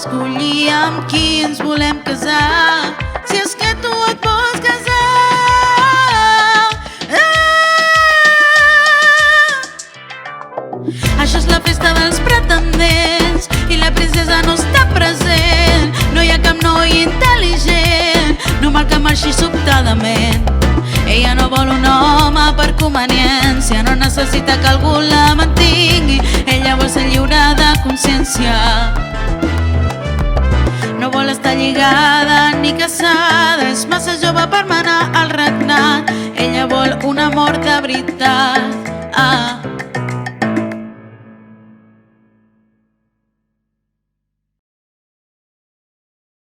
escollir amb qui ens volem casar, si és que tu et vols casar. Això és la festa dels pretendents i la princesa no està present. No hi ha cap noi intel·ligent, no mal que marxi sobtadament. Ella no vol un home per conveniència, no necessita que algú la mantingui. Ella vol ser lliure de consciència, no vol estar lligada ni casada, és massa jove per manar al regnat. Ella vol un amor de veritat.